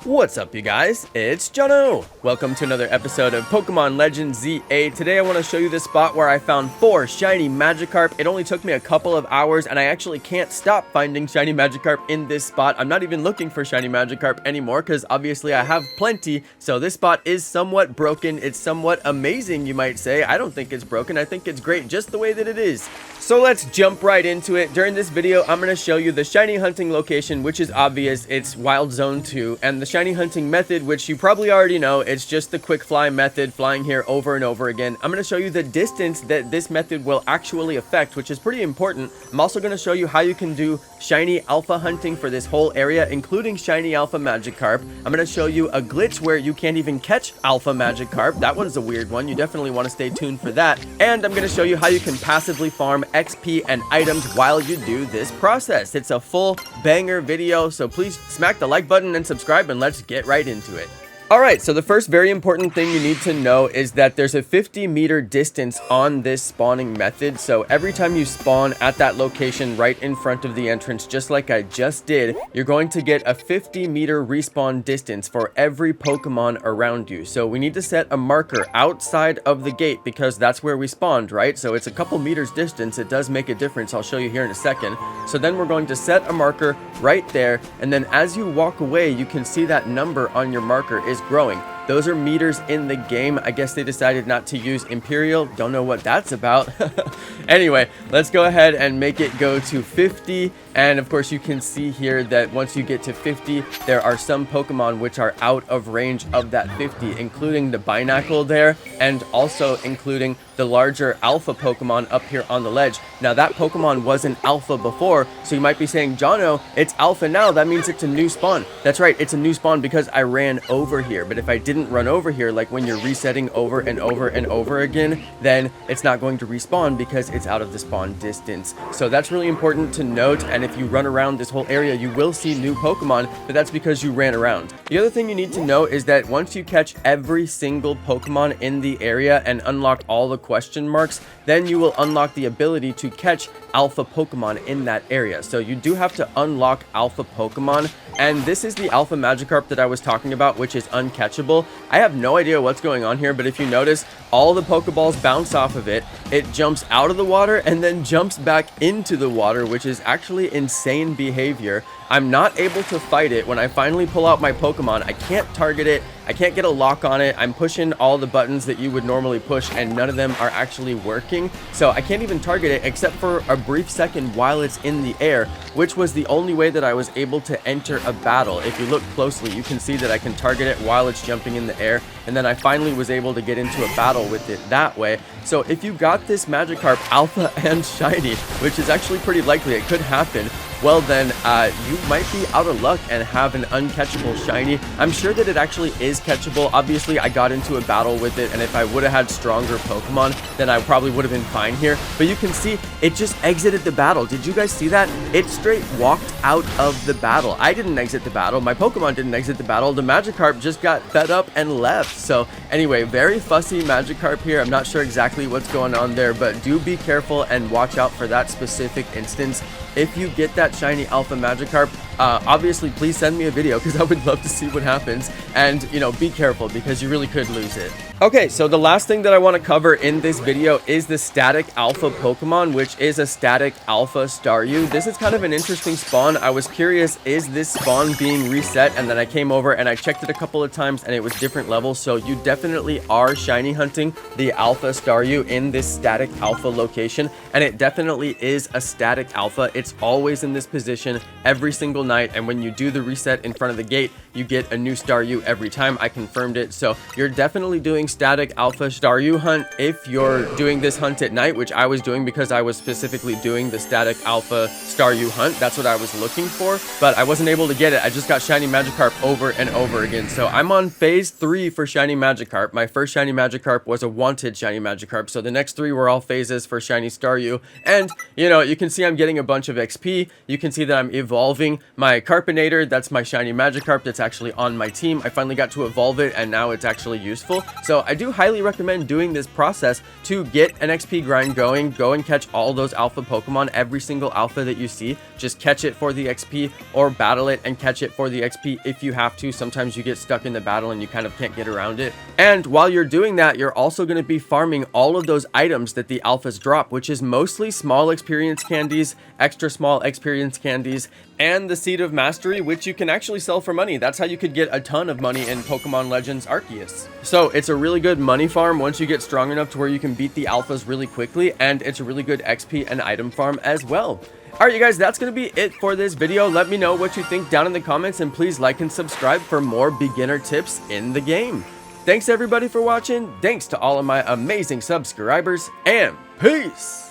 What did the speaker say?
What's up, you guys? It's Jonno! Welcome to another episode of Pokemon Legends ZA. Today I want to show you the spot where I found 4 Shiny Magikarp. It only took me a couple of hours, and I actually can't stop finding Shiny Magikarp in this spot. I'm not even looking for Shiny Magikarp anymore, because obviously I have plenty, so this spot is somewhat broken. It's somewhat amazing, you might say. I don't think it's broken. I think it's great just the way that it is. So let's jump right into it. During this video, I'm going to show you the shiny hunting location, which is obvious. It's Wild Zone 2, and the shiny hunting method, which you probably already know. It's just the quick fly method, flying here over and over again. I'm going to show you the distance that this method will actually affect, which is pretty important. I'm also going to show you how you can do shiny alpha hunting for this whole area, including shiny alpha Magikarp. I'm going to show you a glitch where you can't even catch alpha Magikarp. That one's a weird one. You definitely want to stay tuned for that. And I'm going to show you how you can passively farm XP and items while you do this process. It's a full banger video, so please smack the like button and subscribe, and let's get right into it. Alright, so the first very important thing you need to know is that there's a 50-meter distance on this spawning method. So every time you spawn at that location right in front of the entrance, just like I just did, you're going to get a 50-meter respawn distance for every Pokemon around you. So we need to set a marker outside of the gate because that's where we spawned, right? So it's a couple meters distance. It does make a difference. I'll show you here in a second. So then we're going to set a marker right there, and then as you walk away, you can see that number on your marker is growing. Those are meters in the game. I guess they decided not to use Imperial. Don't know what that's about. Anyway, let's go ahead and make it go to 50. And of course, you can see here that once you get to 50, there are some Pokemon which are out of range of that 50, including the Binacle there, and also including the larger Alpha Pokemon up here on the ledge. Now, that Pokemon wasn't Alpha before, so you might be saying, Jonno, it's Alpha now. That means it's a new spawn. That's right, it's a new spawn because I ran over here. But if I didn't run over here, like when you're resetting over and over and over again, then it's not going to respawn because it's out of the spawn distance. So that's really important to note. And if you run around this whole area, you will see new Pokemon, but that's because you ran around. The other thing you need to know is that once you catch every single Pokemon in the area and unlock all the question marks, then you will unlock the ability to catch alpha Pokemon in that area. So you do have to unlock alpha Pokemon, and this is the Alpha Magikarp that I was talking about, which is uncatchable. I have no idea what's going on here, but if you notice, all the Pokeballs bounce off of it. It jumps out of the water and then jumps back into the water, which is actually insane behavior. I'm not able to fight it. When I finally pull out my Pokemon, I can't target it. I can't get a lock on it. I'm pushing all the buttons that you would normally push, and none of them are actually working. So I can't even target it except for a brief second while it's in the air, which was the only way that I was able to enter a battle. If you look closely, you can see that I can target it while it's jumping in the air, and then I finally was able to get into a battle with it that way. So if you got this Magikarp Alpha and Shiny, which is actually pretty likely, it could happen, well then, you might be out of luck and have an uncatchable Shiny. I'm sure that it actually is catchable. Obviously, I got into a battle with it, and if I would have had stronger Pokemon, then I probably would have been fine here. But you can see, it just exited the battle. Did you guys see that? It straight walked out of the battle. I didn't exit the battle. My Pokemon didn't exit the battle. The Magikarp just got fed up and left. So anyway, very fussy Magikarp here. I'm not sure exactly what's going on there, but do be careful and watch out for that specific instance. If you get that shiny Alpha Magikarp, obviously please send me a video because I would love to see what happens. And, you know, be careful because you really could lose it. Okay, so the last thing that I want to cover in this video is the static alpha Pokemon, which is a static alpha Staryu. This is kind of an interesting spawn. I was curious, is this spawn being reset? And then I came over and I checked it a couple of times and it was different levels. So you definitely are shiny hunting the alpha Staryu in this static alpha location. And it definitely is a static alpha. It's always in this position every single night. And when you do the reset in front of the gate, you get a new Staryu every time. I confirmed it. So you're definitely doing static alpha Staryu hunt if you're doing this hunt at night, which I was doing because I was specifically doing the static alpha Staryu hunt. That's what I was looking for, but I wasn't able to get it. I just got shiny Magikarp over and over again. So I'm on phase 3 for shiny Magikarp. My first shiny Magikarp was a wanted shiny Magikarp. So the next 3 were all phases for shiny Staryu. And, you know, you can see I'm getting a bunch of XP. You can see that I'm evolving My Carpinator, that's my Shiny Magikarp that's actually on my team. I finally got to evolve it and now it's actually useful. So I do highly recommend doing this process to get an XP grind going. Go and catch all those alpha Pokemon, every single alpha that you see. Just catch it for the XP or battle it and catch it for the XP if you have to. Sometimes you get stuck in the battle and you kind of can't get around it. And while you're doing that, you're also going to be farming all of those items that the alphas drop, which is mostly small experience candies, extra small experience candies, and the Seed of Mastery, which you can actually sell for money. That's how you could get a ton of money in Pokemon Legends Arceus. So it's a really good money farm once you get strong enough to where you can beat the alphas really quickly, and it's a really good XP and item farm as well. Alright you guys, that's going to be it for this video. Let me know what you think down in the comments, and please like and subscribe for more beginner tips in the game. Thanks everybody for watching, thanks to all of my amazing subscribers, and peace!